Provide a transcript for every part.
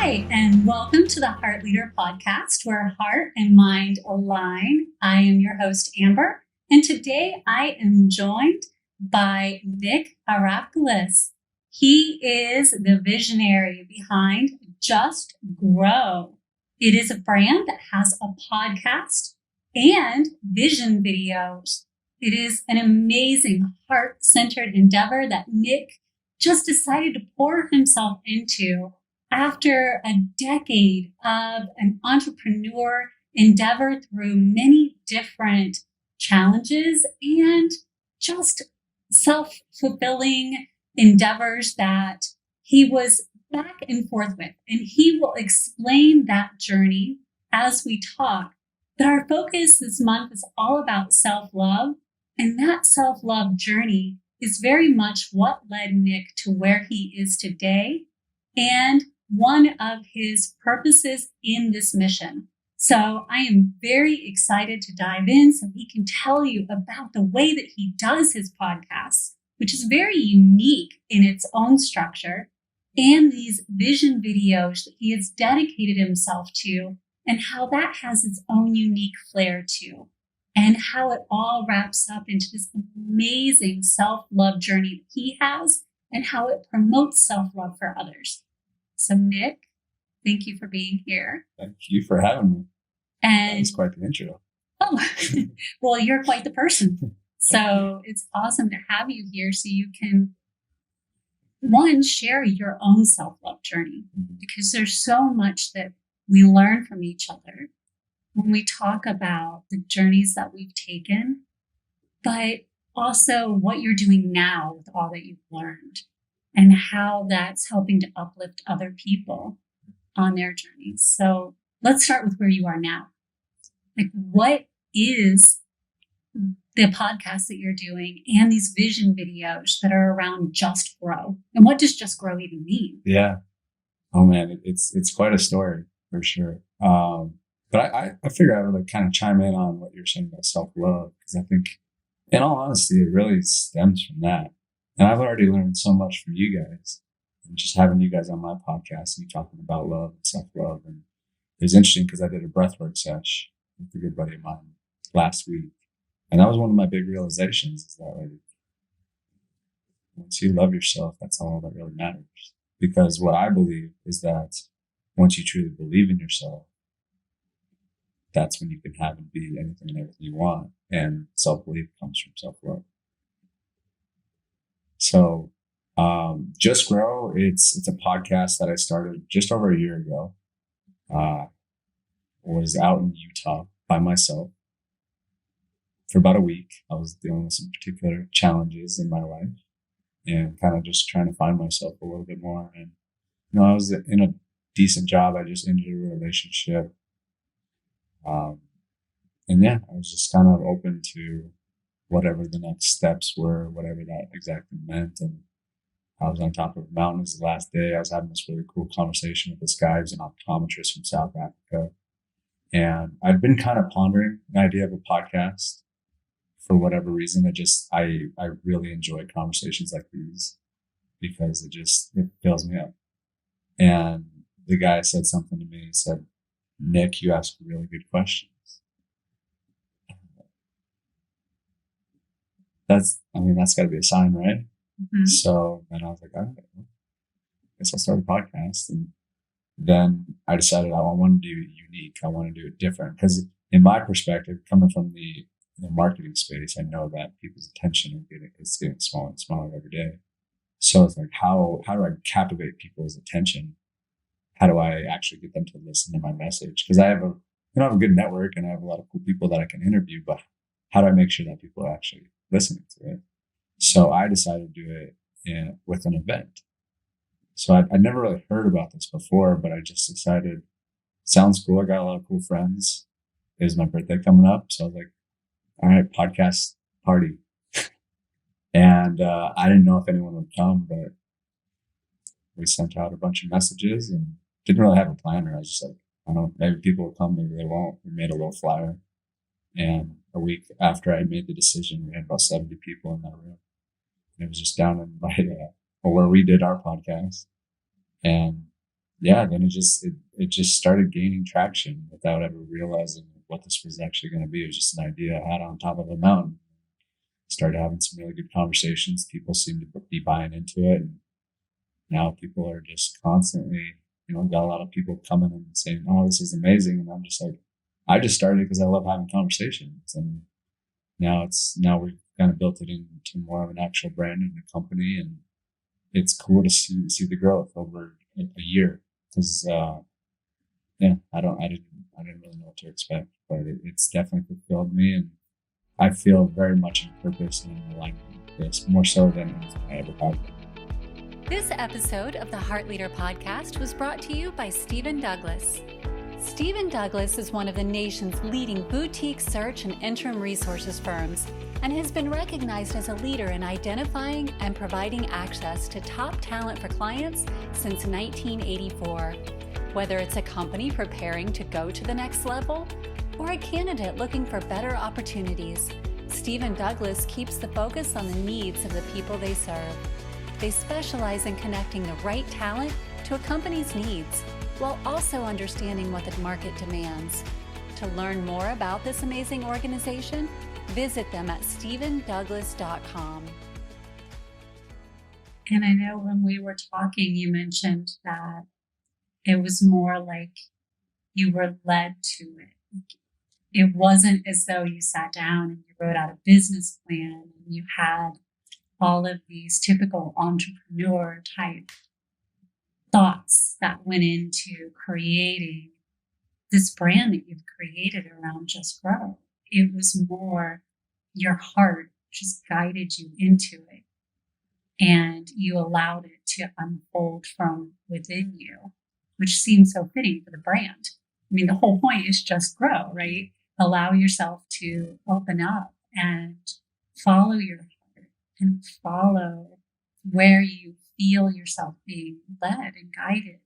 Hi, and welcome to the Heart Leader Podcast, where heart and mind align. I am your host, Amber, and today I am joined by Nick Arapkiles. He is the visionary behind Just Grow. It is a brand that has a podcast and vision videos. It is an amazing heart-centered endeavor that Nick just decided to pour himself into after a decade of an entrepreneur endeavor through many different challenges and just self-fulfilling endeavors that he was back and forth with. And he will explain that journey as we talk. But our focus this month is all about self-love. And that self-love journey is very much what led Nick to where he is today and one of his purposes in this mission. So I am very excited to dive in so he can tell you about the way that he does his podcasts, which is very unique in its own structure, and these vision videos that he has dedicated himself to, and how that has its own unique flair too, and how it all wraps up into this amazing self-love journey that he has, and how it promotes self-love for others. So Nick, thank you for being here. Thank you for having me. And that was quite the intro. Oh, well, you're quite the person. So it's awesome to have you here so you can, one, share your own self-love journey, because there's so much that we learn from each other when we talk about the journeys that we've taken, but also what you're doing now with all that you've learned, and how that's helping to uplift other people on their journeys. So let's start with where you are now. Like, what is the podcast that you're doing and these vision videos that are around Just Grow? And what does Just Grow even mean? Yeah. Oh man, it's quite a story for sure. But I figure I would kind of chime in on what you're saying about self-love, because I think, in all honesty, it really stems from that. And I've already learned so much from you guys, and just having you guys on my podcast and you talking about love and self-love. And it was interesting because I did a breathwork session with a good buddy of mine last week. And that was one of my big realizations, is that like, once you love yourself, that's all that really matters. Because what I believe is that once you truly believe in yourself, that's when you can have and be anything and everything you want. And self-belief comes from self-love. So, Just Grow, it's a podcast that I started just over a year ago. Was out in Utah by myself for about a week. I was dealing with some particular challenges in my life and kind of just trying to find myself a little bit more. And, I was in a decent job. I just ended a relationship. And yeah, I was just kind of open to whatever the next steps were, whatever that exactly meant. And I was on top of a mountain. It was the last day. I was having this really cool conversation with this guy who's an optometrist from South Africa. And I'd been kind of pondering the idea of a podcast for whatever reason. I really enjoy conversations like these because it fills me up. And the guy said something to me. He said, "Nick, you ask really good questions." That's got to be a sign, right? Mm-hmm. So then I was like, all right, I guess I'll start a podcast. And then I decided I want to do it unique. I want to do it different, because in my perspective, coming from the marketing space, I know that people's attention is getting smaller and smaller every day. So it's like, how do I captivate people's attention? How do I actually get them to listen to my message? Because I have a good network and I have a lot of cool people that I can interview, but how do I make sure that people are actually listening to it? So I decided to do it with an event. So I'd never really heard about this before, but I just decided, sounds cool. I got a lot of cool friends. It was my birthday coming up. So I was like, all right, podcast party. And I didn't know if anyone would come, but we sent out a bunch of messages and didn't really have a planner. I was just like, I don't know, maybe people will come, maybe they won't. We made a little flyer. And a week after I made the decision, we had about 70 people in that room. And it was just down in where we did our podcast. And yeah, then it just started gaining traction without ever realizing what this was actually going to be. It was just an idea I had on top of a mountain. Started having some really good conversations. People seemed to be buying into it. And now people are just constantly, got a lot of people coming and saying, "Oh, this is amazing." And I'm just like, I just started because I love having conversations. And now we've kind of built it into more of an actual brand and a company. And it's cool to see the growth over a year. Because, yeah, I didn't really know what to expect, but it's definitely fulfilled me. And I feel very much in purpose and in alignment with this, more so than anything I ever have. This episode of the Heart Leader podcast was brought to you by Stephen Douglas. Stephen Douglas is one of the nation's leading boutique search and interim resources firms and has been recognized as a leader in identifying and providing access to top talent for clients since 1984. Whether it's a company preparing to go to the next level or a candidate looking for better opportunities, Stephen Douglas keeps the focus on the needs of the people they serve. They specialize in connecting the right talent to a company's needs, while also understanding what the market demands. To learn more about this amazing organization, visit them at stephendouglas.com. And I know when we were talking, you mentioned that it was more like you were led to it. It wasn't as though you sat down and you wrote out a business plan and you had all of these typical entrepreneur type thoughts that went into creating this brand that you've created around Just Grow. It was more your heart just guided you into it, and you allowed it to unfold from within you, which seems so fitting for the brand. I mean, the whole point is Just Grow, right? Allow yourself to open up and follow your heart and follow where you feel yourself being led and guided.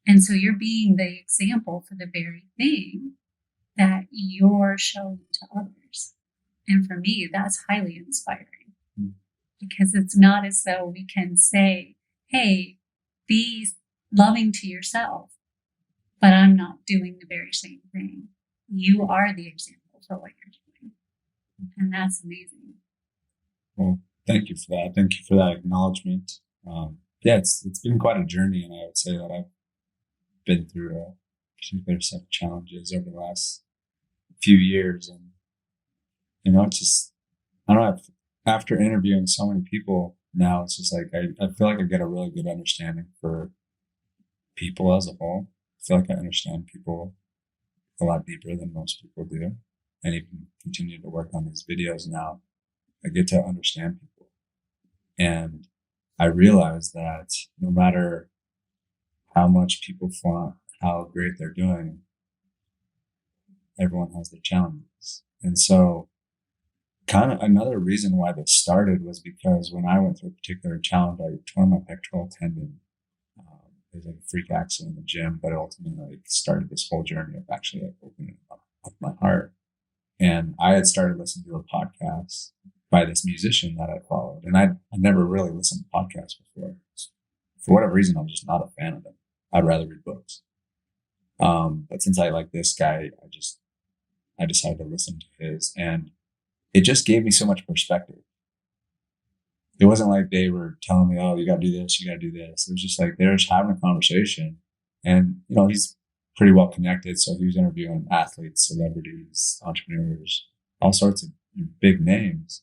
And so you're being the example for the very thing that you're showing to others. And for me, that's highly inspiring because it's not as though we can say, hey, be loving to yourself, but I'm not doing the very same thing. You are the example for what you're doing. And that's amazing. Well, thank you for that. Thank you for that acknowledgement. Yeah, it's been quite a journey, and I would say that I've been through a particular set of challenges over the last few years. And, it's just, I don't know, after interviewing so many people now, it's just like, I feel like I get a really good understanding for people as a whole. I feel like I understand people a lot deeper than most people do. And even continue to work on these videos now, I get to understand people. And I realize that no matter how much people flaunt how great they're doing, everyone has their challenges. And so kind of another reason why this started was because when I went through a particular challenge, I tore my pectoral tendon. It was like a freak accident in the gym, but ultimately started this whole journey of actually opening up my heart. And I had started listening to a podcast by this musician that I followed. And I never really listened to podcasts before. For whatever reason, I'm just not a fan of them. I'd rather read books. But since I like this guy, I decided to listen to his, and it just gave me so much perspective. It wasn't like they were telling me, "Oh, you got to do this, you got to do this." It was just like they're just having a conversation, and he's pretty well connected, so he was interviewing athletes, celebrities, entrepreneurs, all sorts of big names,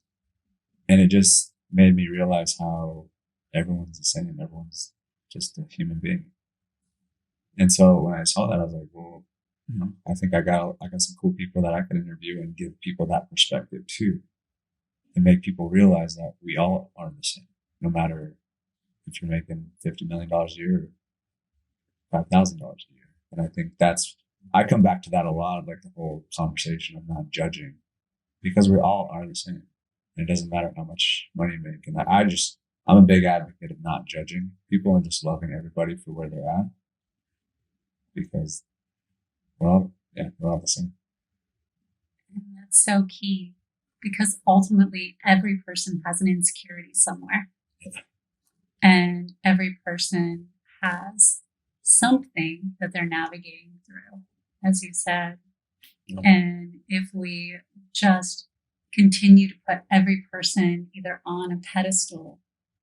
and it just made me realize how everyone's the same. Everyone's just a human being. And so when I saw that, I was like, well, I think I got some cool people that I could interview and give people that perspective too, and make people realize that we all are the same, no matter if you're making $50 million a year or $5,000 a year. And I think I come back to that a lot, like the whole conversation of not judging, because we all are the same. And it doesn't matter how much money you make. And I'm a big advocate of not judging people and just loving everybody for where they're at. Because, we're all the same. And that's so key, because ultimately every person has an insecurity somewhere. Yeah. And every person has something that they're navigating through, as you said. Yeah. And if we just continue to put every person either on a pedestal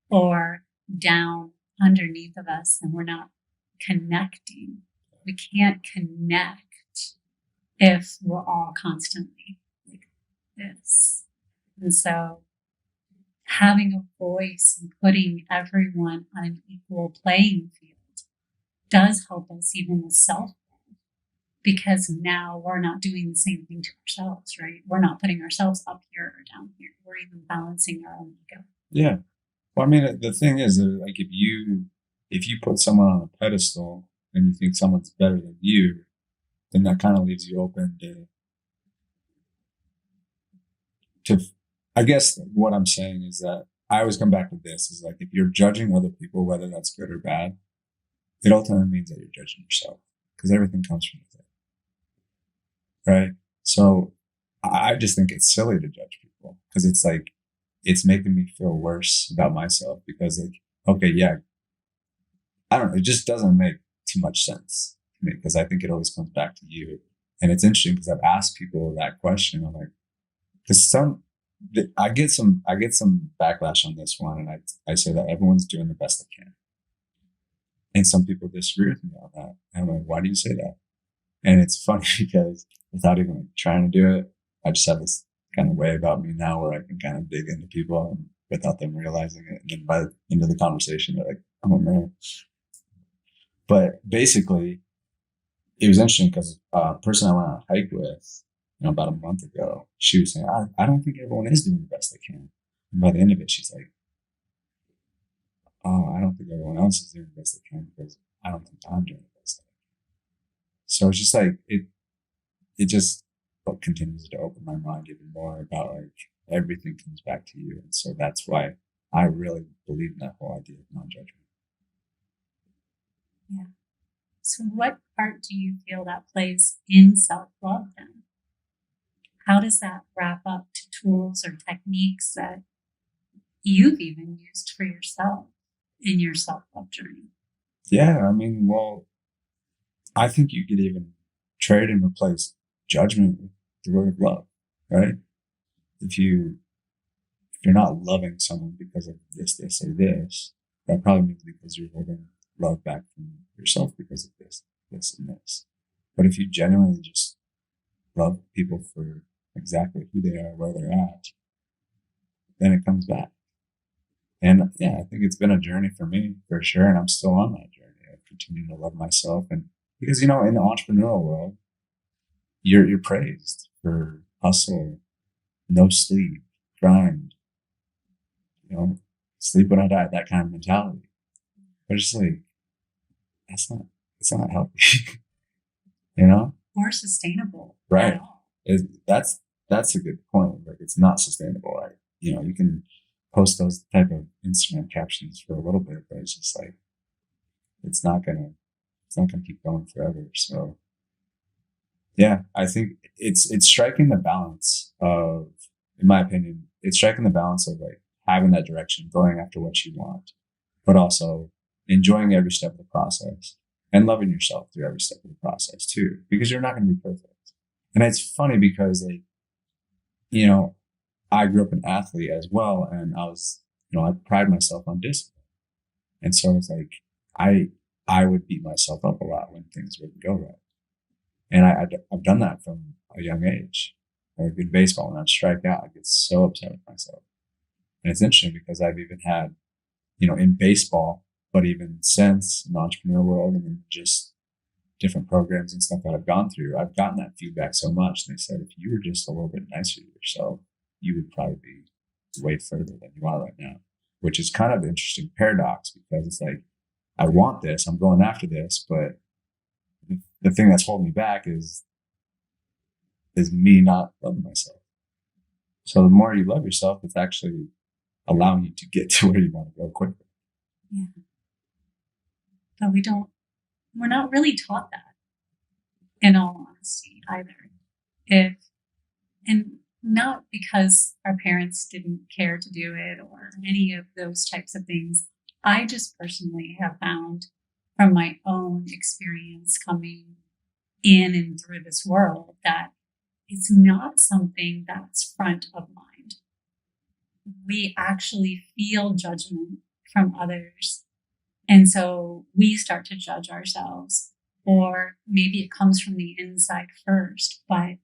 or down underneath of us, and we're not connecting, we can't connect if we're all constantly like this. And so having a voice and putting everyone on an equal playing field does help us even with self, because now we're not doing the same thing to ourselves, right? We're not putting ourselves up here or down here. We're even balancing our own ego. Yeah. Well, I mean, the thing is, like, if you put someone on a pedestal and you think someone's better than you, then that kind of leaves you open to. I guess what I'm saying is that I always come back to this: is like, if you're judging other people, whether that's good or bad, it ultimately means that you're judging yourself, because everything comes from within, right? So I just think it's silly to judge people, because it's like, it's making me feel worse about myself, because, like, okay, yeah, I don't know, it just doesn't make too much sense to me, because I think it always comes back to you. And it's interesting because I've asked people that question. I'm like, because I get some backlash on this one, and I say that everyone's doing the best they can. And some people disagree with me on that. And I'm like, why do you say that? And it's funny because without even like trying to do it, I just have this kind of way about me now where I can kind of dig into people and without them realizing it. And then by the end of the conversation, they're like, oh man. But basically, it was interesting because a person I went on a hike with, about a month ago, she was saying, I don't think everyone is doing the best they can. And by the end of it, she's like, oh, I don't think everyone else is doing the best they can, because I don't think I'm doing the best. So it's just like, it just continues to open my mind even more about, like, everything comes back to you. And so that's why I really believe in that whole idea of non-judgment. Yeah. So what part do you feel that plays in self-love then? How does that wrap up to tools or techniques that you've even used for yourself in your self-love journey? Yeah, I mean, well, I think you could even trade and replace judgment with the word love, right? If you're not loving someone because of this, or this, that probably means because you're holding love back from yourself because of this, and this. But if you genuinely just love people for exactly who they are, where they're at, then it comes back. And yeah, I think it's been a journey for me for sure. And I'm still on that journey of continuing to love myself. And because, in the entrepreneurial world, you're praised for hustle, no sleep, grind, sleep when I die, that kind of mentality. But it's like, it's not healthy, Or sustainable. Right. At all. That's a good point. Like, it's not sustainable. Right. You can post those type of Instagram captions for a little bit, but it's just like, it's not gonna keep going forever. So yeah, I think it's striking the balance of, in my opinion, it's striking the balance of, like, having that direction, going after what you want, but also enjoying every step of the process and loving yourself through every step of the process too, because you're not going to be perfect. And it's funny because, like, I grew up an athlete as well, and I was, I pride myself on discipline. And so it's like, I would beat myself up a lot when things wouldn't go right. And I've done that from a young age. Like in baseball, when I'd strike out, I get so upset with myself. And it's interesting because I've even had, in baseball, but even since in the entrepreneur world and in just different programs and stuff that I've gone through, I've gotten that feedback so much. And they said, if you were just a little bit nicer to yourself, you would probably be way further than you are right now, which is kind of an interesting paradox, because it's like, I want this, I'm going after this, but the thing that's holding me back is me not loving myself. So the more you love yourself, it's actually allowing you to get to where you want to go quicker. Yeah. But we're not really taught that, in all honesty, either. And not because our parents didn't care to do it or any of those types of things. I just personally have found from my own experience coming in and through this world that it's not something that's front of mind. We actually feel judgment from others. And so we start to judge ourselves, or maybe it comes from the inside first, but it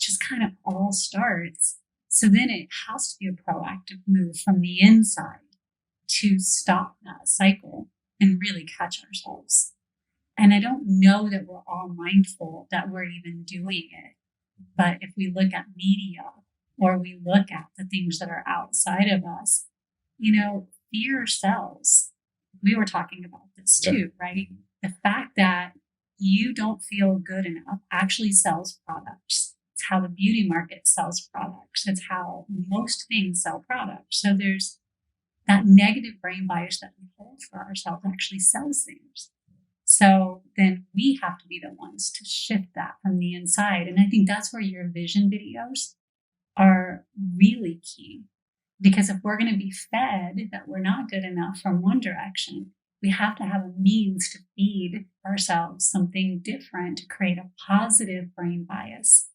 just kind of all starts. So then it has to be a proactive move from the inside to stop that cycle and really catch ourselves. And I don't know that we're all mindful that we're even doing it. But if we look at media or we look at the things that are outside of us, fear sells. We were talking about this too, right? The fact that you don't feel good enough actually sells products. It's how the beauty market sells products. It's how most things sell products. So there's that negative brain bias that we hold for ourselves actually sells things. So then we have to be the ones to shift that from the inside. And I think that's where your vision videos are really key. Because if we're going to be fed that we're not good enough from one direction, we have to have a means to feed ourselves something different to create a positive brain bias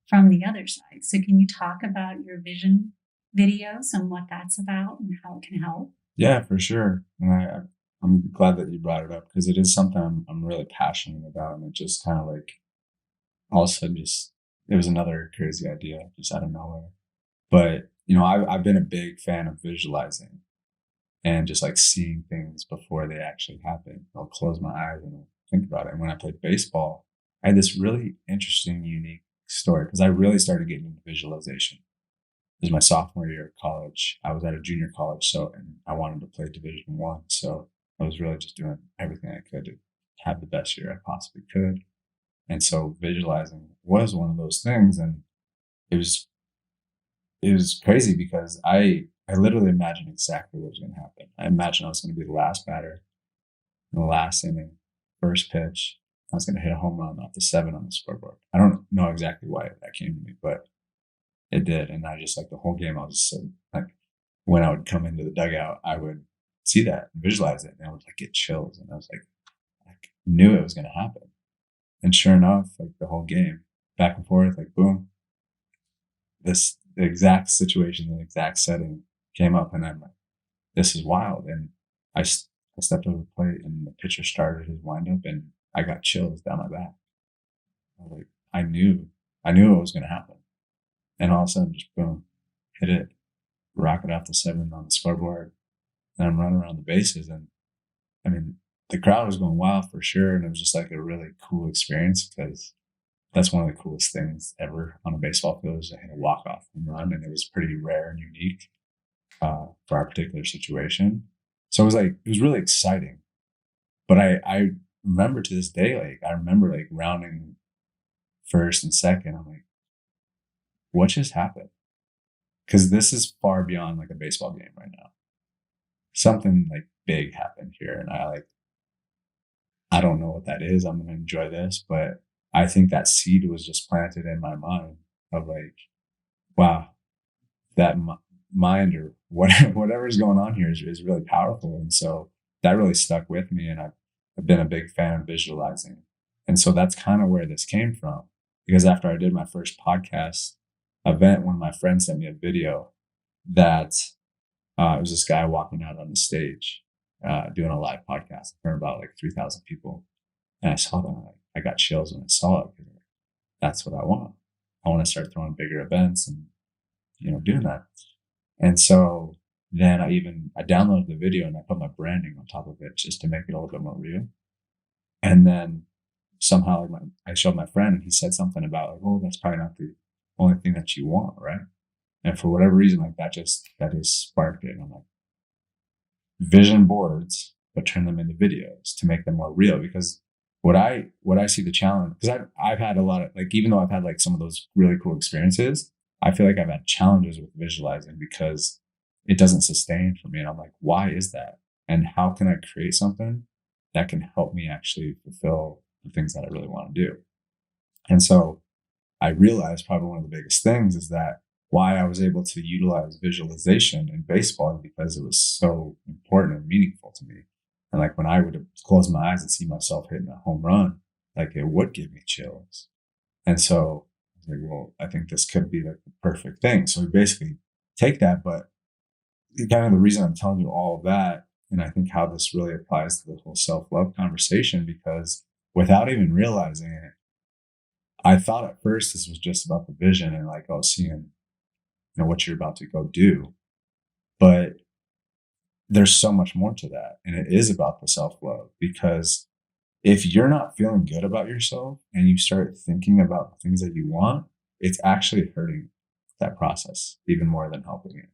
from the other side. So can you talk about your vision videos and what that's about and how it can help? Yeah, for sure. And I'm glad that you brought it up because it is something I'm really passionate about. And it just kind of like all of a sudden it was another crazy idea just out of nowhere. But, I've been a big fan of visualizing and just like seeing things before they actually happen. I'll close my eyes and I'll think about it. And when I played baseball, I had this really interesting, unique story because I really started getting into visualization. It was my sophomore year of college. I was at a junior college, and I wanted to play Division One. So I was really just doing everything I could to have the best year I possibly could. And so visualizing was one of those things, and it was crazy because I literally imagined exactly what was going to happen. I imagined I was going to be the last batter in the last inning, first pitch. I was going to hit a home run off the 7 on the scoreboard. I don't know exactly why that came to me, but it did. And I just like the whole game, I was just like, when I would come into the dugout, I would see that, visualize it, and I would like get chills. And I was like, I knew it was going to happen. And sure enough, like the whole game, back and forth, like boom, the exact situation, the exact setting came up, and I'm like, this is wild. And I stepped over the plate, and the pitcher started his windup, and I got chills down my back. I was like, I knew it was going to happen. And all of a sudden, just boom, hit it, rocket off the 7 on the scoreboard, and I'm running around the bases. And I mean, the crowd was going wild for sure. And it was just like a really cool experience because that's one of the coolest things ever on a baseball field is to hit a walk-off home run. And it was pretty rare and unique for our particular situation. So it was really exciting. But I remember to this day, like I remember like rounding first and second. I'm like, what just happened? Because this is far beyond like a baseball game right now. Something like big happened here, and I don't know what that is. I'm going to enjoy this, but I think that seed was just planted in my mind of like, wow, that mind or whatever's going on here is really powerful. And so that really stuck with me. And I've been a big fan of visualizing. And so that's kind of where this came from. Because after I did my first podcast event, one of my friends sent me a video that it was this guy walking out on the stage doing a live podcast in front of about like 3,000 people. And I saw that. I got chills when I saw it. That's what I want. I want to start throwing bigger events and, doing that. And so then I downloaded the video and I put my branding on top of it just to make it a little bit more real. And then somehow I showed my friend and he said something about like, oh, that's probably not the only thing that you want, right? And for whatever reason, like that just sparked it. And I'm like, vision boards, but turn them into videos to make them more real. Because what I see the challenge, because I've had a lot of like, even though I've had like some of those really cool experiences, I feel like I've had challenges with visualizing because it doesn't sustain for me. And I'm like, why is that? And how can I create something that can help me actually fulfill the things that I really want to do? And so I realized probably one of the biggest things is that why I was able to utilize visualization in baseball is because it was so important and meaningful to me. And like when I would close my eyes and see myself hitting a home run, like it would give me chills. And so I was like, well, I think this could be like the perfect thing. So we basically take that, but kind of the reason I'm telling you all of that, and I think how this really applies to the whole self-love conversation, because without even realizing it, I thought at first this was just about the vision and like, oh, seeing, what you're about to go do. But there's so much more to that. And it is about the self-love, because if you're not feeling good about yourself and you start thinking about the things that you want, it's actually hurting that process even more than helping it,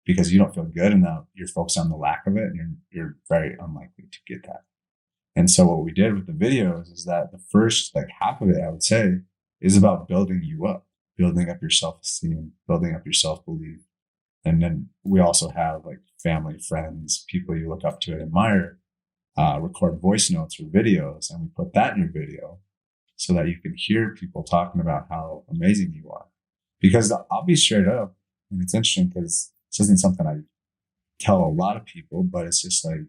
because you don't feel good and now you're focused on the lack of it, and you're very unlikely to get that. And so what we did with the videos is that the first like half of it, I would say, is about building you up, building up your self-esteem, building up your self-belief. And then we also have like family, friends, people you look up to and admire, record voice notes or videos, and we put that in your video so that you can hear people talking about how amazing you are. Because I'll be straight up, and it's interesting because this isn't something I tell a lot of people, but it's just like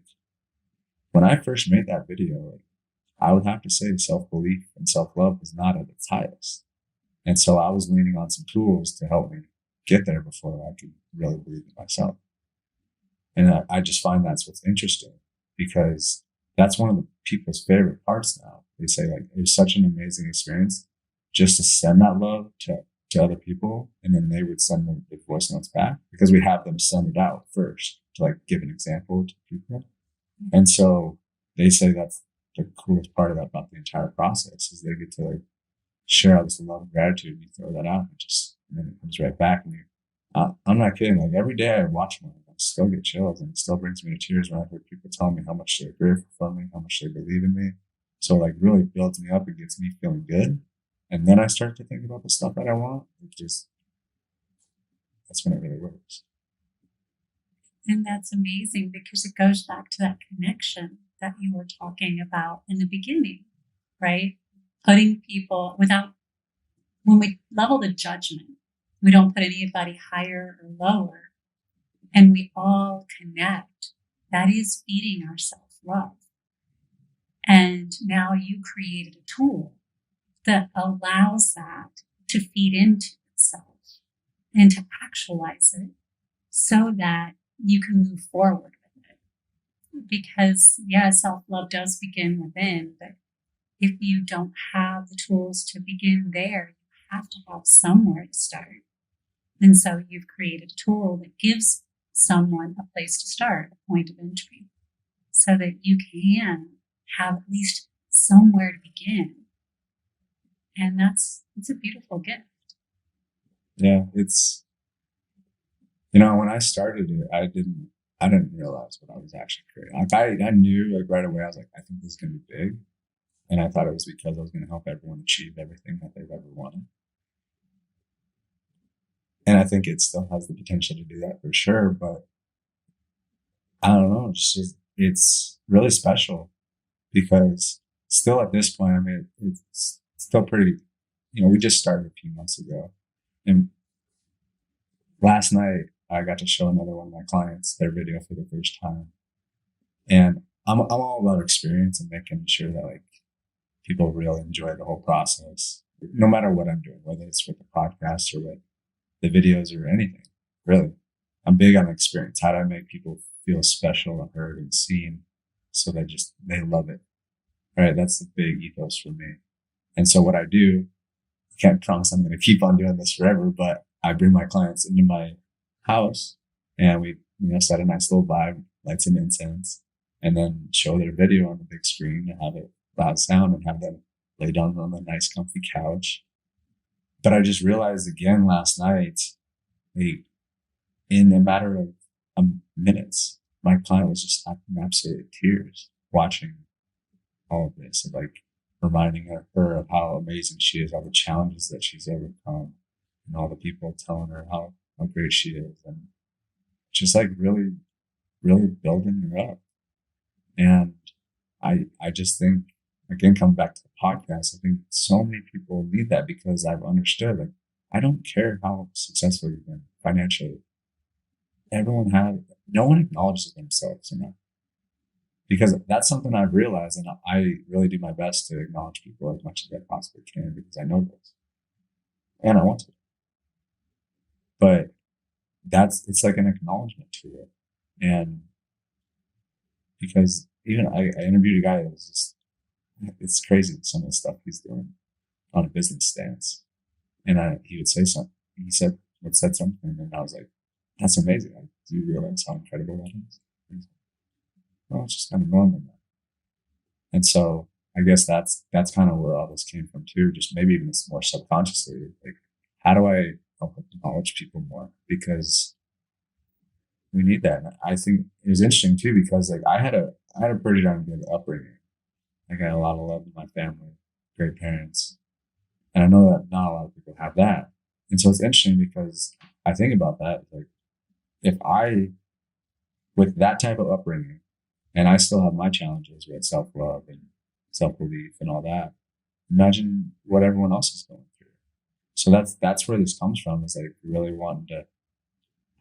when I first made that video, like, I would have to say self-belief and self-love was not at its highest. And so I was leaning on some tools to help me get there before I could really believe in myself. And I just find that's what's interesting, because that's one of the people's favorite parts now. They say like, it was such an amazing experience just to send that love to other people. And then they would send the voice notes back, because we have them send it out first to like give an example to people. And so they say that's the coolest part about the entire process, is they get to like share all this love and gratitude, and you throw that out and then it comes right back. And I'm not kidding. Like every day I watch one, I still get chills, and it still brings me to tears when I hear people tell me how much they're grateful for me, how much they believe in me. So like really builds me up. It gets me feeling good. And then I start to think about the stuff that I want. That's when it really works. And that's amazing, because it goes back to that connection that you were talking about in the beginning, right? Putting people when we level the judgment, we don't put anybody higher or lower, and we all connect. That is feeding our self-love. And now you created a tool that allows that to feed into itself and to actualize it so that you can move forward with it. Because, yeah, self-love does begin within, but if you don't have the tools to begin there, you have to have somewhere to start. And so you've created a tool that gives someone a place to start, a point of entry, so that you can have at least somewhere to begin. And it's a beautiful gift. Yeah, it's, when I started it, I didn't realize what I was actually creating. Like I knew like right away, I was like, I think this is going to be big. And I thought it was because I was going to help everyone achieve everything that they've ever wanted. And I think it still has the potential to do that for sure. But I don't know, it's really special, because still at this point, I mean, it's still pretty, we just started a few months ago. And last night I got to show another one of my clients their video for the first time. And I'm all about experience and making sure that like people really enjoy the whole process, no matter what I'm doing, whether it's with the podcast or with the videos or anything. Really, I'm big on experience. How do I make people feel special and heard and seen, so they love it? All right, that's the big ethos for me. And so what I do, I can't promise I'm going to keep on doing this forever, but I bring my clients into my house, and we set a nice little vibe, light some incense, and then show their video on the big screen and have it loud sound, and have them lay down on the nice comfy couch. But I just realized again last night, in a matter of minutes, my client was just in absolute tears watching all of this, and like reminding her of how amazing she is, all the challenges that she's overcome, and all the people telling her how great she is, and just like really, really building her up. And I just think, again, coming back to the podcast, I think so many people need that, because I've understood, like, I don't care how successful you've been financially. No one acknowledges themselves enough. because that's something I've realized, and I really do my best to acknowledge people as much as I possibly can because I know this and I want to. But it's like an acknowledgement to it, and because even I interviewed a guy that was just it's crazy some of the stuff he's doing on a business stance, and he would say something. He said something, and I was like, "That's amazing! Like, do you realize how incredible that is?" He's like, well, it's just kind of normal now. And so I guess that's kind of where all this came from too. Just maybe even more subconsciously, like how do I help acknowledge people more because we need that. And I think it was interesting too because like I had a pretty darn good upbringing. I got a lot of love in my family, great parents, and I know that not a lot of people have that. And so it's interesting because I think about that like if I with that type of upbringing, and I still have my challenges with self love and self belief and all that. Imagine what everyone else is going through. So that's where this comes from is like really wanting to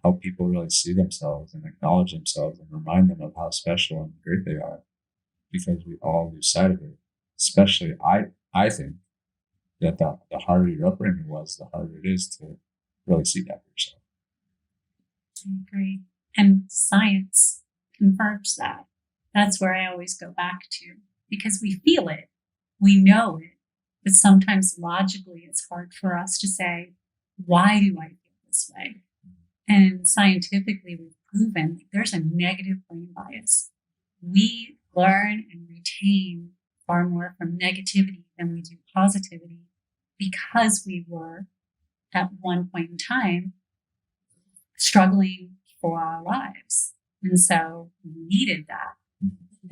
help people really see themselves and acknowledge themselves and remind them of how special and great they are because we all lose sight of it. Especially I think that the harder your upbringing was, the harder it is to really see that for yourself. I agree. And science confirms that. That's where I always go back to because we feel it, we know it, but sometimes logically it's hard for us to say, why do I feel this way? And scientifically, we've proven that there's a negative brain bias. We learn and retain far more from negativity than we do positivity because we were at one point in time struggling for our lives. And so we needed that.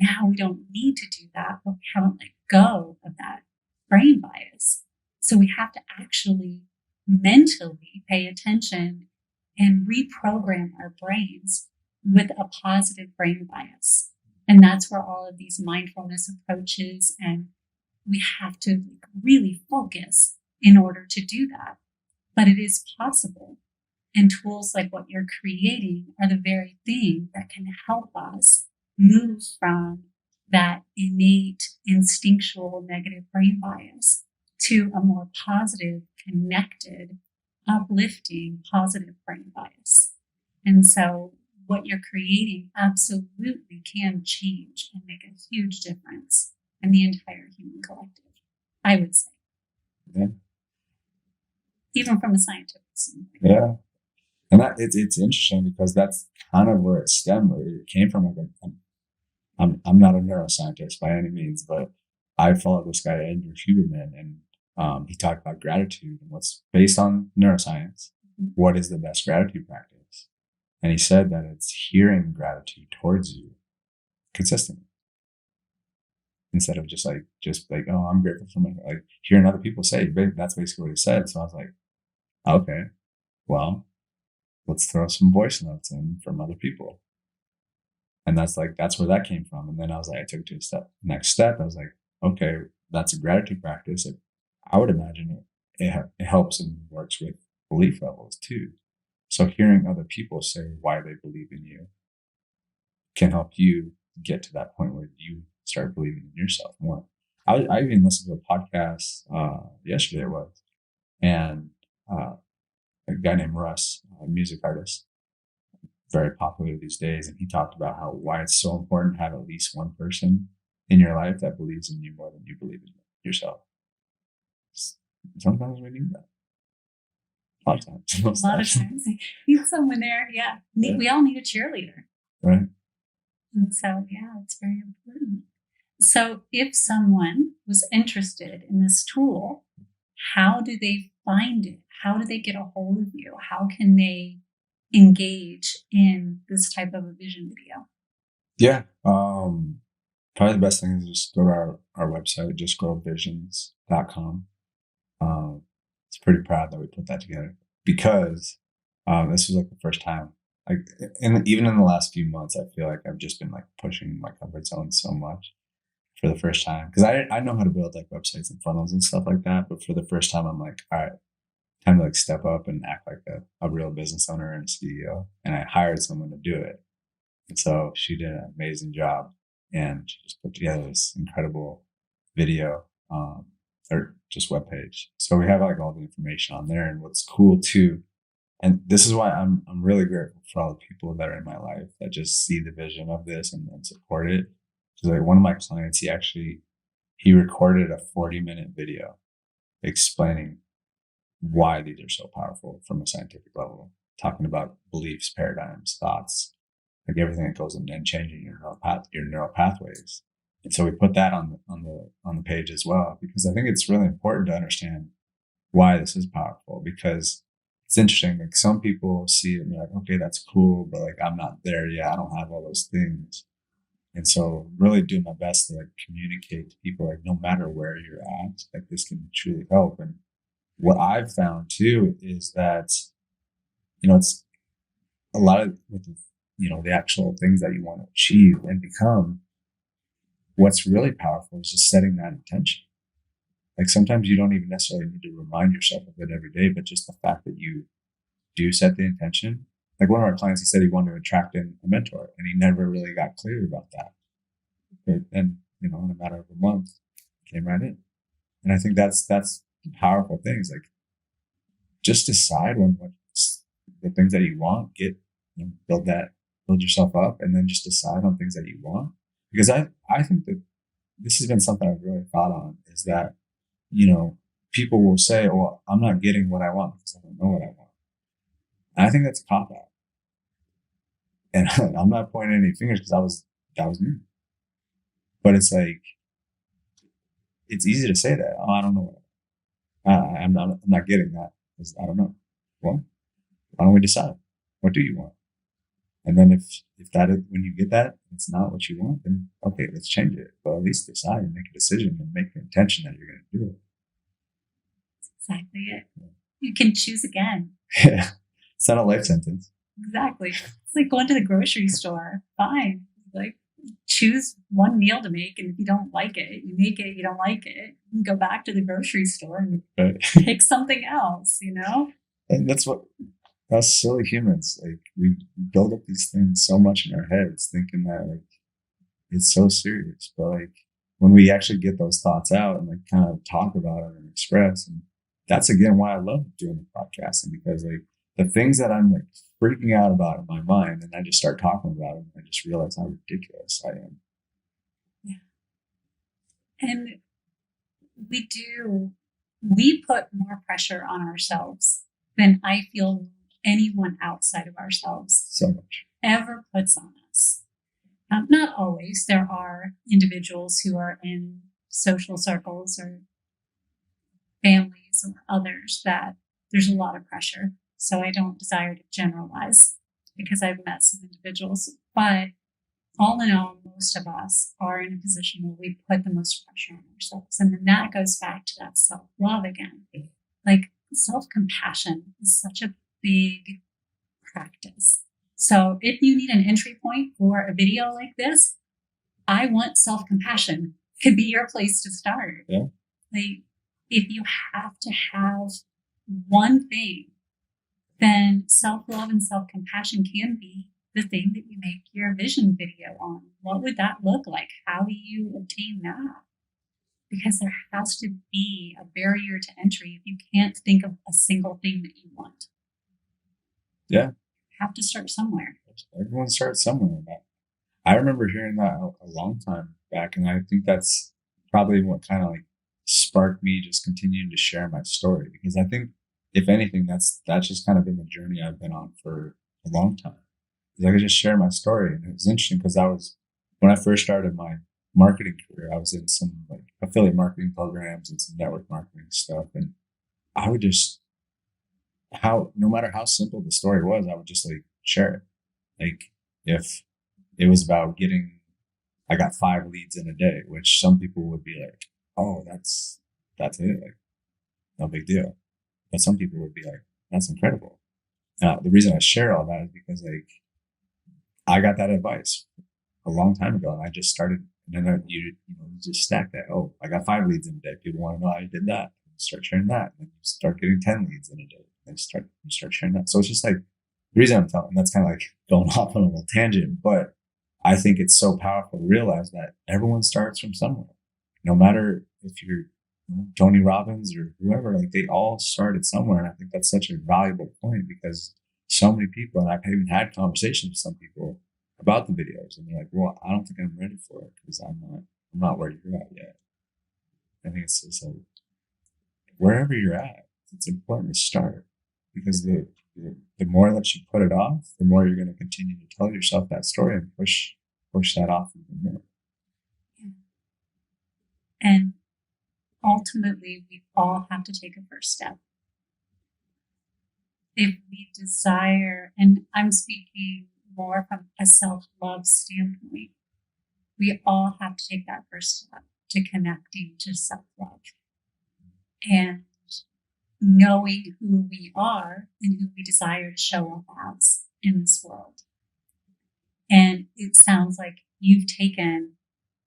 Now we don't need to do that, but we haven't let go of that brain bias. So we have to actually mentally pay attention and reprogram our brains with a positive brain bias. And that's where all of these mindfulness approaches, and we have to really focus in order to do that. But it is possible. And tools like what you're creating are the very thing that can help us move from that innate instinctual negative brain bias to a more positive, connected, uplifting, positive brain bias. And so what you're creating absolutely can change and make a huge difference in the entire human collective, I would say. Yeah. Even from a scientific standpoint. Yeah. And it's interesting because that's kind of where it stemmed, where it came from. Like I'm not a neuroscientist by any means, but I followed this guy Andrew Huberman, and he talked about gratitude and what's based on neuroscience. What is the best gratitude practice? And he said that it's hearing gratitude towards you consistently instead of just like oh I'm grateful for my like hearing other people say that's basically what he said. So I was like okay, well let's throw some voice notes in from other people. And that's where that came from. And then I was like, I took it to next step. I was like, okay, that's a gratitude practice. I would imagine it helps and works with belief levels too. So hearing other people say why they believe in you can help you get to that point where you start believing in yourself more. I even listened to a podcast yesterday it was, and a guy named Russ, a music artist, very popular these days, and he talked about why it's so important to have at least one person in your life that believes in you more than you believe in yourself. Sometimes we need that. A lot of times. A lot of times. Need someone there. Yeah. We all need a cheerleader. Right. And so, yeah, it's very important. So if someone was interested in this tool, how do they find it? How do they get a hold of you? How can they engage in this type of a vision video? Yeah. Probably the best thing is just go to our website, justgrowvisions.com. It's pretty proud that we put that together because this was like the first time. Like, even in the last few months, I feel like I've just been like pushing my comfort zone so much for the first time because I know how to build like websites and funnels and stuff like that, but for the first time, I'm like, all right, time to like step up and act like a real business owner and CEO. And I hired someone to do it, and so she did an amazing job. and she just put together this incredible video, or just webpage. So we have like all the information on there. And what's cool too, and this is why I'm really grateful for all the people that are in my life that just see the vision of this and support it. Because like one of my clients, he recorded a 40-minute video explaining why these are so powerful from a scientific level, talking about beliefs, paradigms, thoughts, like everything that goes into changing your neural pathways. And so we put that on the page as well, because I think it's really important to understand why this is powerful. Because it's interesting, like some people see it and they're like, okay, that's cool, but like I'm not there yet. I don't have all those things. And so really doing my best to like communicate to people, like no matter where you're at, like this can truly help. And what I've found too is that, it's a lot of with the actual things that you want to achieve and become. What's really powerful is just setting that intention. Like sometimes you don't even necessarily need to remind yourself of it every day, but just the fact that you do set the intention. Like one of our clients, he said he wanted to attract in a mentor, and he never really got clear about that. And in a matter of a month, came right in. And I think that's powerful things. Like just decide what's the things that you want, build yourself up, and then just decide on things that you want. Because I think that this has been something I've really thought on, is that, people will say, well, I'm not getting what I want because I don't know what I want. And I think that's a cop out. And I'm not pointing any fingers because that was me. But it's like, it's easy to say that. Oh, I don't know. I'm not getting that because I don't know. Well, why don't we decide? What do you want? And then if that is, when you get that, it's not what you want, then okay, let's change it. But at least decide and make a decision and make the intention that you're going to do it. That's exactly it. Yeah. You can choose again. Yeah. It's not a life sentence. Exactly. It's like going to the grocery store. Fine. Like choose one meal to make, and if you don't like it, you make it, you don't like it, you go back to the grocery store and pick something else, And that's what us silly humans, like we build up these things so much in our heads thinking that like it's so serious. But like when we actually get those thoughts out and like kind of talk about it and express, and that's again why I love doing the podcasting, because like the things that I'm like freaking out about in my mind, and I just start talking about them, and I just realize how ridiculous I am. Yeah. And we put more pressure on ourselves than I feel anyone outside of ourselves so much ever puts on us. Not always. There are individuals who are in social circles or families or others that there's a lot of pressure. So I don't desire to generalize because I've met some individuals. But all in all, most of us are in a position where we put the most pressure on ourselves. And then that goes back to that self-love again. Like self-compassion is such a big practice. So if you need an entry point for a video like this, I want self-compassion could be your place to start. Yeah. Like if you have to have one thing, then self-love and self-compassion can be the thing that you make your vision video on. What would that look like? How do you obtain that? Because there has to be a barrier to entry if you can't think of a single thing that you want. Yeah. You have to start somewhere. Everyone starts somewhere. I remember hearing that a long time back, and I think that's probably what kind of like sparked me just continuing to share my story, because I think if anything, that's just kind of been the journey I've been on for a long time. I could just share my story. And it was interesting because when I first started my marketing career, I was in some like affiliate marketing programs and some network marketing stuff. And I would just, no matter how simple the story was, I would just like share it. Like if it was about I got 5 leads in a day, which some people would be like, oh, that's it. Like, no big deal. But some people would be like, that's incredible. The reason I share all that is because like, I got that advice a long time ago, and I just started. And then you just stack that. Oh, I got 5 leads in a day. People want to know how you did that. You start sharing that. And then you start getting 10 leads in a day. And you start sharing that. So it's just like the reason I'm telling. That's kind of like going off on a little tangent, but I think it's so powerful to realize that everyone starts from somewhere. No matter if you're Tony Robbins or whoever, like they all started somewhere. And I think that's such a valuable point because so many people, and I've even had conversations with some people about the videos, and they're like, well, I don't think I'm ready for it because I'm not where you're at yet. I think it's just like wherever you're at, it's important to start because the more that you put it off, the more you're going to continue to tell yourself that story and push that off even more. And ultimately, we all have to take a first step. If we desire, and I'm speaking more from a self-love standpoint, we all have to take that first step to connecting to self-love and knowing who we are and who we desire to show up as in this world. And it sounds like you've taken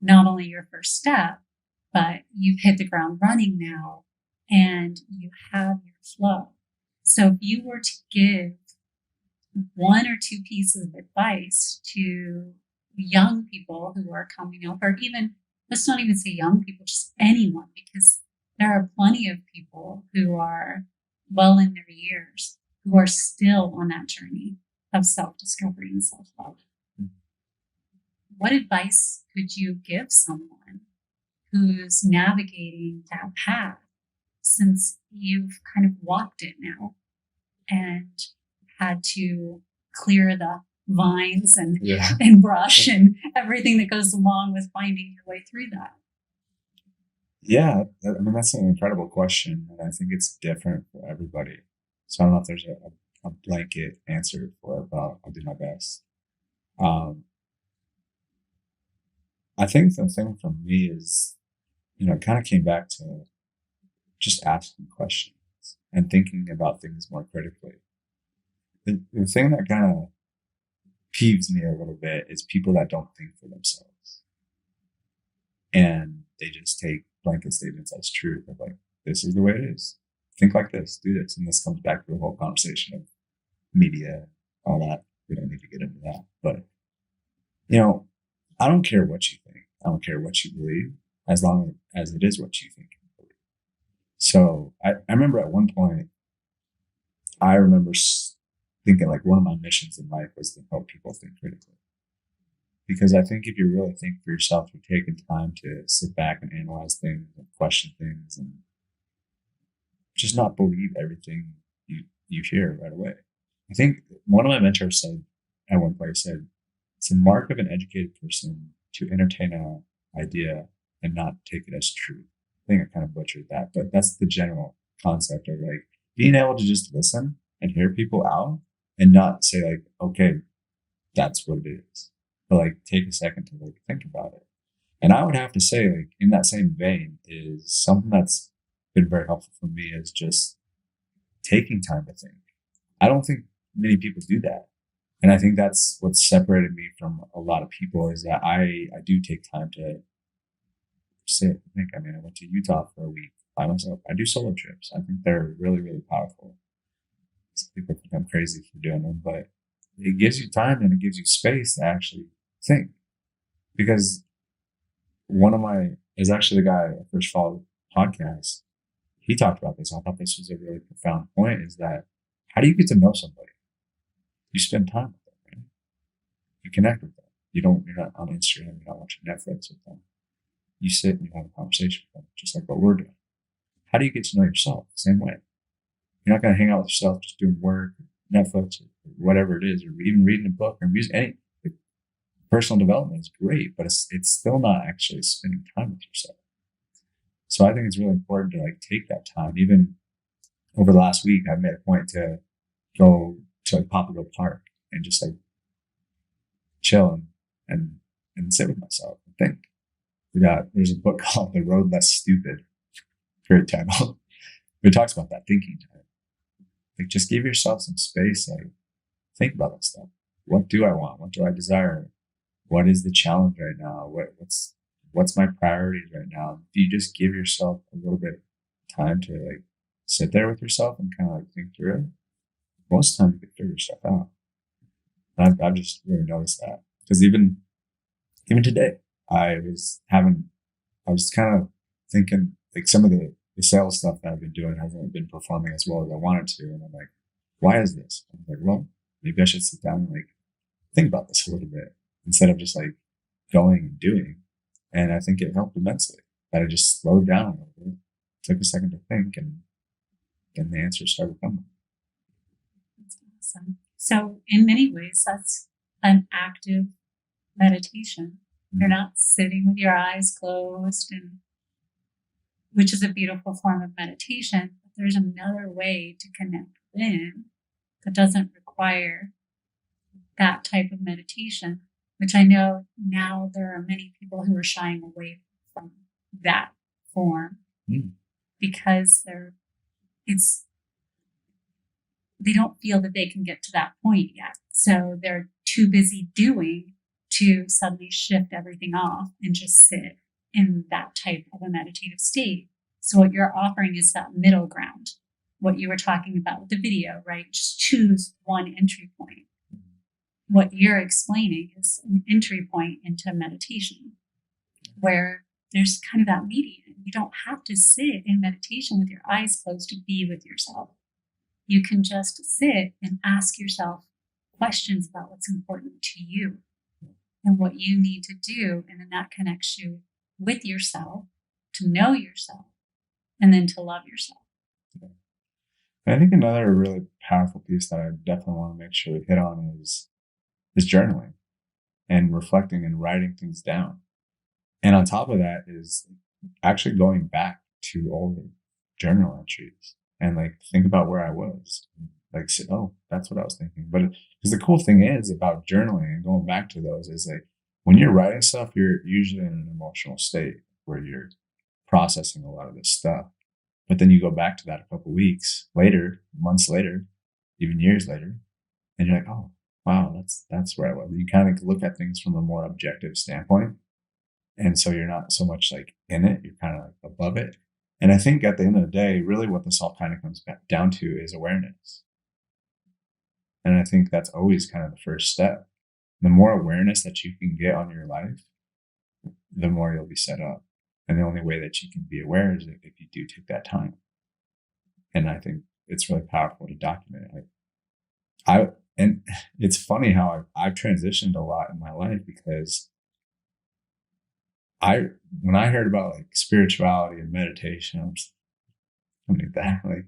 not only your first step, but you've hit the ground running now and you have your flow. So if you were to give one or two pieces of advice to young people who are coming up, or even, let's not even say young people, just anyone, because there are plenty of people who are well in their years who are still on that journey of self-discovery and self-love. What advice could you give someone who's navigating that path since you've kind of walked it now and had to clear the vines and brush and everything that goes along with finding your way through that? Yeah, I mean, that's an incredible question. And I think it's different for everybody. So I don't know if there's a blanket answer for it, but I'll do my best. I think the thing for me is, it kind of came back to just asking questions and thinking about things more critically. The thing that kind of peeves me a little bit is people that don't think for themselves. And they just take blanket statements as truth of like, this is the way it is. Think like this, do this. And this comes back to the whole conversation of media, all that. We don't need to get into that. But, I don't care what you think. I don't care what you believe, as long as it is what you think and believe. So I remember at one point, I remember thinking like one of my missions in life was to help people think critically. Because I think if you really think for yourself, you're taking time to sit back and analyze things and question things and just not believe everything you hear right away. I think one of my mentors said at one place, it's a mark of an educated person to entertain an idea and not take it as truth. I think I kind of butchered that, but that's the general concept of like being able to just listen and hear people out and not say like, okay, that's what it is. But like take a second to like think about it. And I would have to say, like in that same vein, is something that's been very helpful for me is just taking time to think. I don't think many people do that. And I think that's what separated me from a lot of people is that I do take time to sit and think. I mean, I went to Utah for a week by myself. I do solo trips. I think they're really, really powerful. Some people think I'm crazy for doing them, but it gives you time and it gives you space to actually think. Because is actually the guy I first followed podcast. He talked about this. I thought this was a really profound point is that how do you get to know somebody? You spend time with them, right? You connect with them. You're not on Instagram, you're not watching Netflix with them. You sit and you have a conversation with them, just like what we're doing. How do you get to know yourself the same way? You're not going to hang out with yourself just doing work, Netflix, or whatever it is, or even reading a book or music. Personal development is great, but it's still not actually spending time with yourself. So I think it's really important to like take that time. Even over the last week, I've made a point to go to like Poplarville Park and just like chill and sit with myself and think. There's a book called The Road Less Stupid. Great title. It talks about that thinking time. Like just give yourself some space. Like think about that stuff. What do I want? What do I desire? What is the challenge right now? What's my priorities right now? If you just give yourself a little bit of time to like sit there with yourself and kind of like think through it, most of the time you can figure stuff out. I've just really noticed that because even even today, I was kind of thinking like some of the sales stuff that I've been doing hasn't been performing as well as I wanted to. And I'm like, why is this? I'm like, well, maybe I should sit down and like think about this a little bit instead of just like going and doing. And I think it helped immensely that I just slowed down a little bit, took a second to think, and then the answers started coming. That's awesome. So in many ways, that's an active meditation. You're not sitting with your eyes closed, and which is a beautiful form of meditation. But there's another way to connect within that doesn't require that type of meditation, which I know now there are many people who are shying away from that form because they don't feel that they can get to that point yet. So they're too busy doing to suddenly shift everything off and just sit in that type of a meditative state. So what you're offering is that middle ground, what you were talking about with the video, right? Just choose one entry point. What you're explaining is an entry point into meditation where there's kind of that median. You don't have to sit in meditation with your eyes closed to be with yourself. You can just sit and ask yourself questions about what's important to you and what you need to do. And then that connects you with yourself to know yourself and then to love yourself. I think another really powerful piece that I definitely want to make sure we hit on is journaling and reflecting and writing things down. And on top of that is actually going back to all the journal entries and like think about where I was. Like, oh, that's what I was thinking. But because the cool thing is about journaling and going back to those is like when you're writing stuff, you're usually in an emotional state where you're processing a lot of this stuff. But then you go back to that a couple weeks later, months later, even years later, and you're like, oh, wow, that's where I was. You kind of look at things from a more objective standpoint. And so you're not so much like in it, you're kind of like above it. And I think at the end of the day, really what this all kind of comes back down to is awareness. And I think that's always kind of the first step. The more awareness that you can get on your life, the more you'll be set up. And the only way that you can be aware is if you do take that time. And I think it's really powerful to document it. And it's funny how I've transitioned a lot in my life because when I heard about like spirituality and meditation, I don't need that. Like,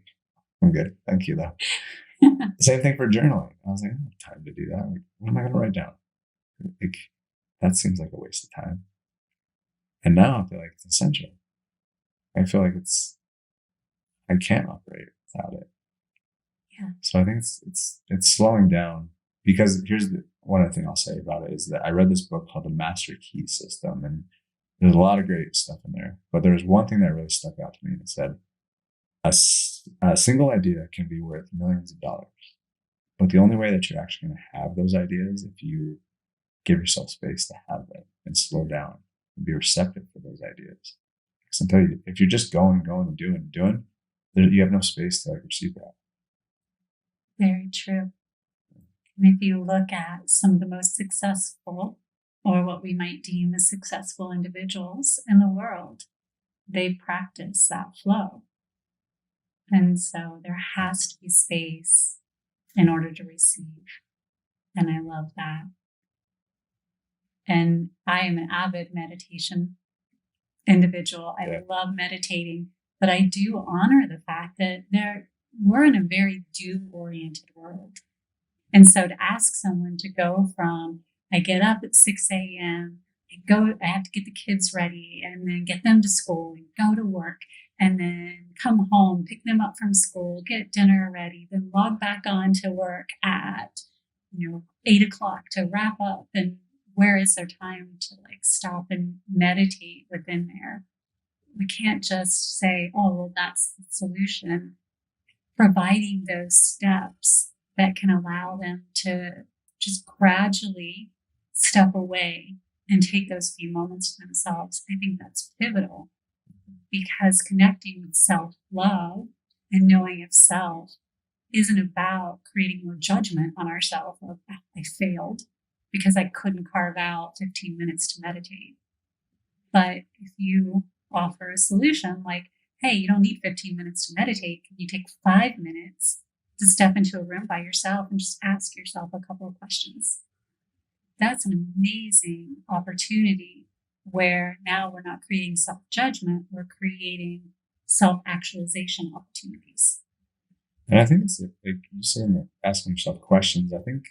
I'm good. Thank you though. Same thing for journaling. I was like, I don't have time to do that. Like, what am I going to write down? Like, that seems like a waste of time. And now I feel like it's essential. I feel like I can't operate without it. Yeah. So I think it's slowing down because here's one other thing I'll say about it is that I read this book called The Master Key System, and there's a lot of great stuff in there. But there was one thing that really stuck out to me, and it said, a single idea can be worth millions of dollars. But the only way that you're actually going to have those ideas if you give yourself space to have them and slow down and be receptive for those ideas. Because if you're just going and doing, you have no space to like receive that. Very true. And if you look at some of the most successful, or what we might deem as successful individuals in the world, they practice that flow. And so there has to be space in order to receive. And I love that. And I am an avid meditation individual. I love meditating, but I do honor the fact that we're in a very do-oriented world. And so to ask someone to go from, I get up at 6 a.m., I have to get the kids ready and then get them to school and go to work and then come home, pick them up from school, get dinner ready, then log back on to work at, 8 o'clock to wrap up. And where is there time to like stop and meditate within there? We can't just say, oh, well, that's the solution. Providing those steps that can allow them to just gradually step away and take those few moments to themselves. I think that's pivotal because connecting with self-love and knowing of self isn't about creating more judgment on ourselves of, I failed, because I couldn't carve out 15 minutes to meditate. But if you offer a solution like, hey, you don't need 15 minutes to meditate. Can you take 5 minutes to step into a room by yourself and just ask yourself a couple of questions? That's an amazing opportunity where now we're not creating self-judgment, we're creating self-actualization opportunities. And I think it's like you said, asking yourself questions. I think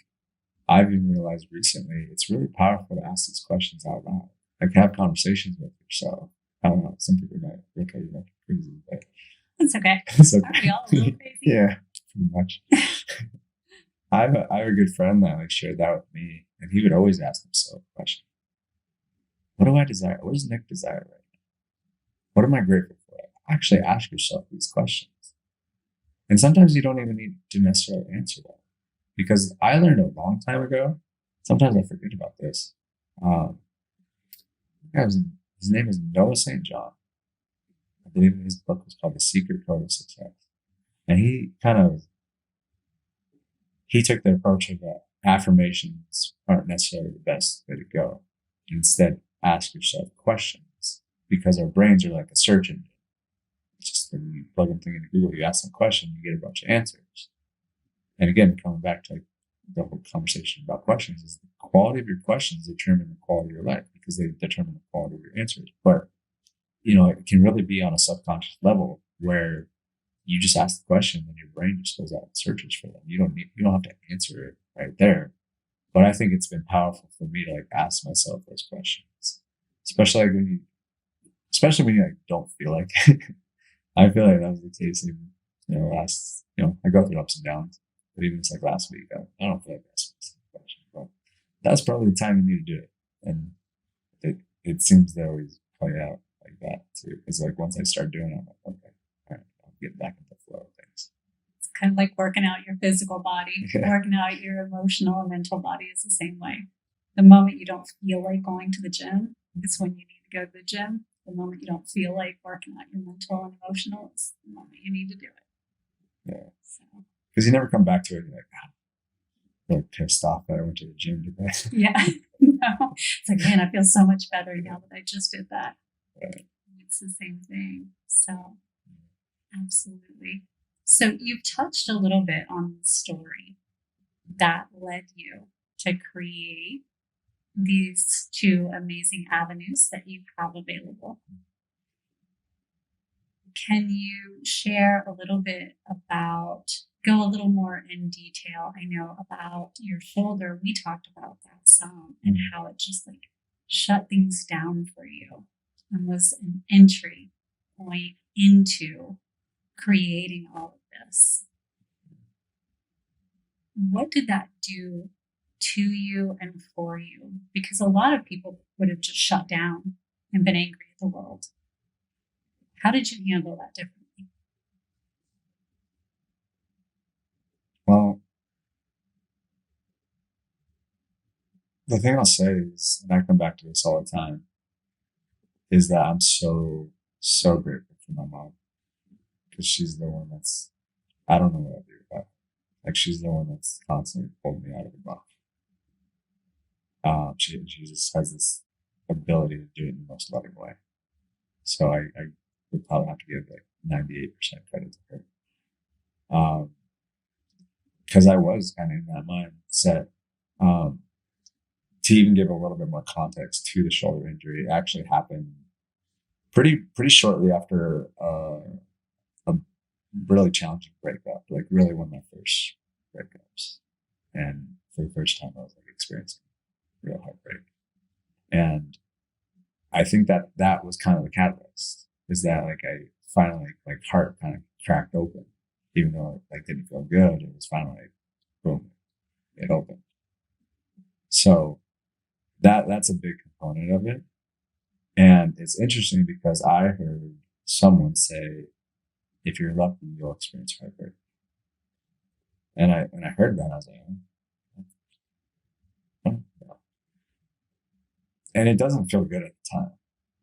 I've even realized recently it's really powerful to ask these questions out loud. Like have conversations with yourself. I don't know. Some people might look at you like crazy, but it's okay. It's okay. Aren't we all a little crazy? Yeah, pretty much. I have a good friend that like shared that with me, and he would always ask himself a question: what do I desire? What does Nick desire right now? What am I grateful for? Actually, ask yourself these questions, and sometimes you don't even need to necessarily answer them, because I learned a long time ago. Sometimes I forget about this. His name is Noah St. John. I believe his book was called The Secret Code of Success. And he took the approach of that affirmations aren't necessarily the best way to go. Instead, ask yourself questions, because our brains are like a search engine. It's just when you plug something into Google, you ask some question, you get a bunch of answers. And again, coming back to like the whole conversation about questions, is the quality of your questions determine the quality of your life, because they determine the quality of your answers. But it can really be on a subconscious level where you just ask the question and your brain just goes out and searches for them. You don't have to answer it right there. But I think it's been powerful for me to like ask myself those questions, especially when you like don't feel like it. I feel like that was the case even, I go through ups and downs, but even just like last week, I don't feel like asking myself a question, but that's probably the time you need to do it. And it seems to always play out like that too. Because like once I start doing it, I'm like, okay, all right, I'll get back into the flow of things. It's kind of like working out your physical body. Yeah. Working out your emotional and mental body is the same way. The moment you don't feel like going to the gym is when you need to go to the gym. The moment you don't feel like working out your mental and emotional is the moment you need to do it. Yeah. Because you never come back to it and you're like, I'm really pissed off that I went to the gym today. Yeah. No. It's like, man, I feel so much better now that I just did that. Right. It's the same thing. So absolutely. So you've touched a little bit on the story that led you to create these two amazing avenues that you have available. Can you share a little bit go a little more in detail? I know about your shoulder. We talked about that some and how it just like shut things down for you and was an entry point into creating all of this. What did that do to you and for you? Because a lot of people would have just shut down and been angry at the world. How did you handle that differently? Well, the thing I'll say is, and I come back to this all the time, is that I'm so, so grateful for my mom, because she's the one I don't know what I'd do without her. Like, she's the one that's constantly pulling me out of the rough. She just has this ability to do it in the most loving way. So I would probably have to give like 98% credit to her. Because I was kind of in that mindset. To even give a little bit more context to the shoulder injury, it actually happened pretty shortly after a really challenging breakup, like really one of my first breakups. And for the first time, I was like experiencing real heartbreak. And I think that was kind of the catalyst, is that like I finally, like heart kind of cracked open, even though it like didn't feel good. It was finally like, boom, it opened. So that's a big component of it. And it's interesting because I heard someone say, if you're lucky, you'll experience heartbreak. And I heard that, I was like, oh. And it doesn't feel good at the time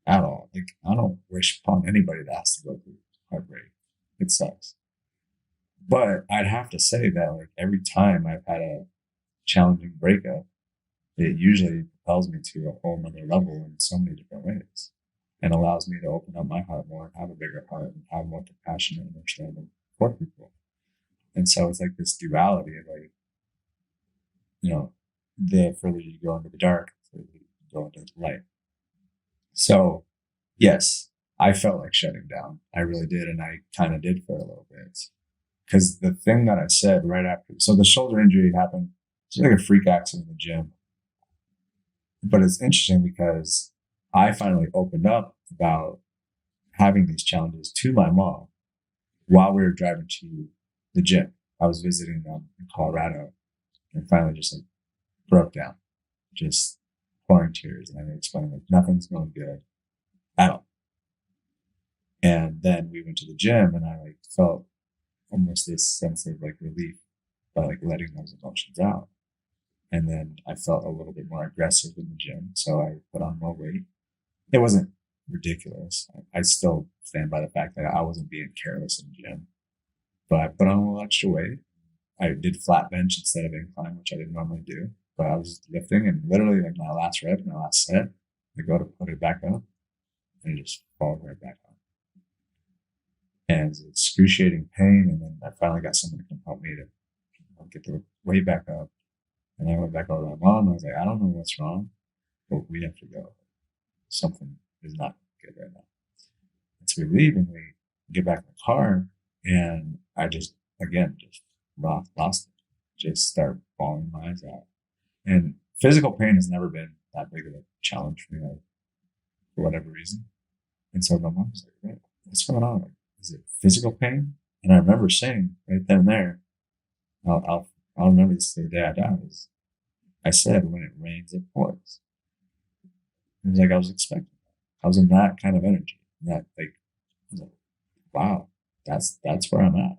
at all. Like, I don't wish upon anybody that has to go through heartbreak. It sucks. But I'd have to say that like every time I've had a challenging breakup, it usually propels me to a whole nother level in so many different ways and allows me to open up my heart more and have a bigger heart and have more compassion and understanding for people. And so it's like this duality of like, the further you go into the dark, the further you go into the light. So yes, I felt like shutting down. I really did. And I kind of did for a little bit. Because the thing that I said right after, so the shoulder injury happened, it's like a freak accident in the gym. But it's interesting because I finally opened up about having these challenges to my mom while we were driving to the gym. I was visiting them in Colorado and finally just like broke down, just pouring tears. And I explained like nothing's going good at all. And then we went to the gym and I like felt almost this sense of like relief by like letting those emotions out. And then I felt a little bit more aggressive in the gym. So I put on more weight. It wasn't ridiculous. I still stand by the fact that I wasn't being careless in the gym, but I put on a little extra weight. I did flat bench instead of incline, which I didn't normally do, but I was lifting and literally like my last rep, my last set, I go to put it back up and it just falls right back on. And it's excruciating pain. And then I finally got someone who can help me to get the weight back up. And I went back over to my mom and I was like, I don't know what's wrong, but we have to go. Something is not good right now. And so we leave and we get back in the car and I just, again, just lost it. Just start bawling my eyes out. And physical pain has never been that big of a challenge for me, like, for whatever reason. And so my mom was like, what's going on? Like, is it physical pain? And I remember saying right then and there, I'll remember this to the day I die, is I said, when it rains, it pours. It was like I was expecting that. I was in that kind of energy. And that like, I was like, wow, that's where I'm at.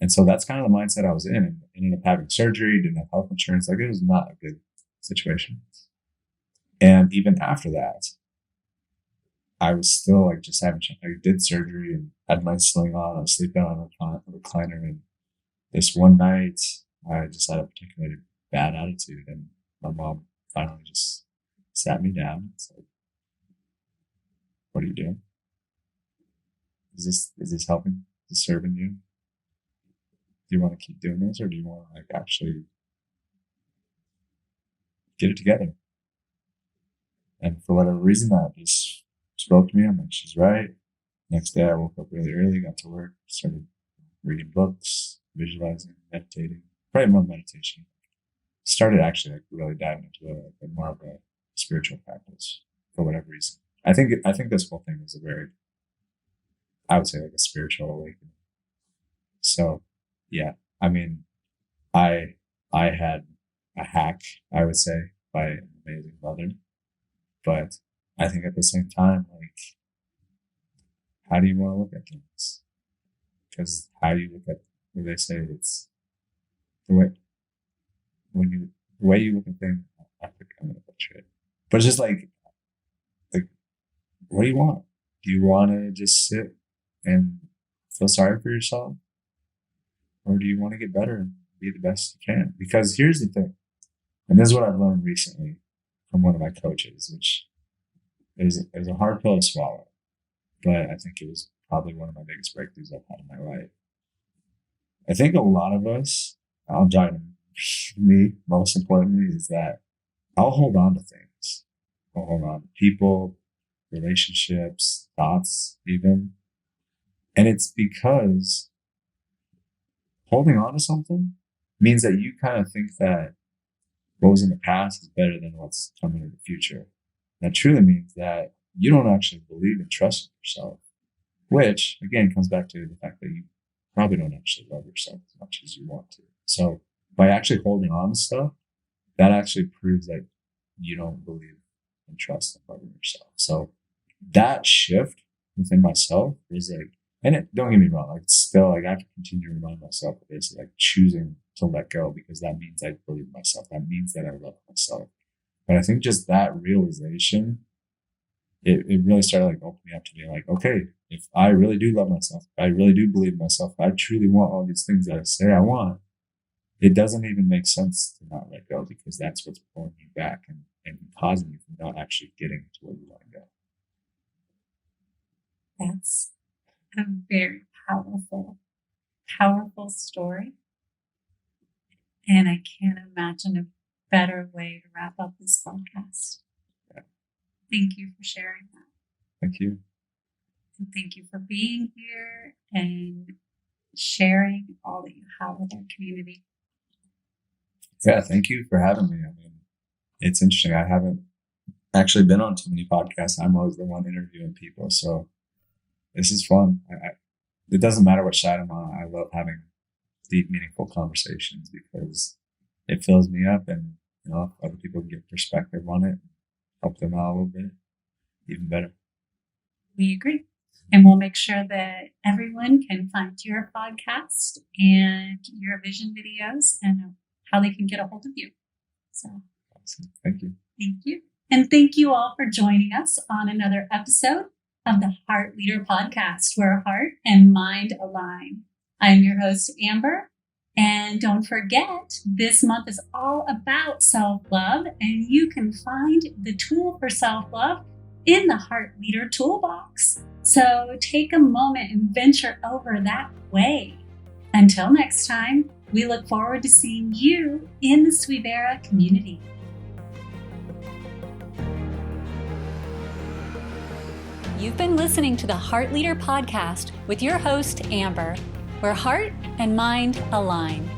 And so that's kind of the mindset I was in. And ended up having surgery, didn't have health insurance. Like it was not a good situation. And even after that, I was still like just having, I did surgery and had my sling on. I was sleeping on a recliner. And this one night, I just had a particularly bad attitude. And my mom finally just sat me down and said, what are you doing? Is this helping? Is this serving you? Do you want to keep doing this or do you want to like actually get it together? And for whatever reason, that just spoke to me. I'm like, she's right. Next day, I woke up really early, got to work, started reading books, visualizing, meditating, probably more meditation. Started actually like really diving into a more of a spiritual practice for whatever reason. I think this whole thing is a very, I would say like a spiritual awakening. So yeah, I mean, I had a hack, I would say, by an amazing mother, but I think at the same time, like, how do you want to look at things? Because how do you look at, what they say, it's the way, the way you look at things, I think I'm going to butcher it, but it's just like, what do you want? Do you want to just sit and feel sorry for yourself? Or do you want to get better and be the best you can? Because here's the thing, and this is what I've learned recently from one of my coaches, which is a hard pill to swallow, but I think it was probably one of my biggest breakthroughs I've had in my life. I think a lot of us, I'm talking to me, most importantly, is that I'll hold on to things. I'll hold on to people, relationships, thoughts, even. And it's because holding on to something means that you kind of think that what was in the past is better than what's coming in the future. That truly means that you don't actually believe and trust in yourself, which again comes back to the fact that you probably don't actually love yourself as much as you want to. So by actually holding on to stuff, that actually proves that you don't believe and trust and love in yourself. So that shift within myself is like, and don't get me wrong, like still like I have to continue to remind myself of this, like choosing to let go, because that means I believe in myself. That means that I love myself. But I think just that realization, it really started like opening up to me like, okay, if I really do love myself, if I really do believe in myself, if I truly want all these things that I say I want, it doesn't even make sense to not let go, because that's what's pulling you back and causing you from not actually getting to where you want to go. That's a very powerful story. And I can't imagine a better way to wrap up this podcast. Yeah. Thank you for sharing that. Thank you. And thank you for being here and sharing all that you have with our community. Yeah, thank you for having me. I mean, it's interesting. I haven't actually been on too many podcasts. I'm always the one interviewing people. So this is fun. It doesn't matter which side I'm on. I love having deep, meaningful conversations because it fills me up, and if other people can get perspective on it, help them out a little bit, even better. We agree. And we'll make sure that everyone can find your podcast and your vision videos and how they can get a hold of you. So awesome. Thank you. Thank you. And thank you all for joining us on another episode of the Heart Leader Podcast, where heart and mind align. I'm your host, Amber. And don't forget, this month is all about self-love, and you can find the tool for self-love in the Heart Leader Toolbox. So take a moment and venture over that way. Until next time, we look forward to seeing you in the Swivera community. You've been listening to the Heart Leader Podcast with your host, Amber, where heart and mind align.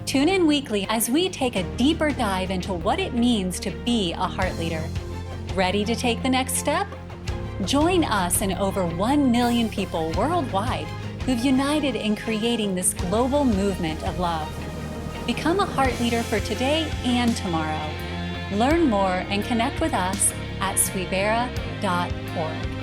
Tune in weekly as we take a deeper dive into what it means to be a heart leader. Ready to take the next step? Join us and over 1 million people worldwide who've united in creating this global movement of love. Become a heart leader for today and tomorrow. Learn more and connect with us at swivera.org.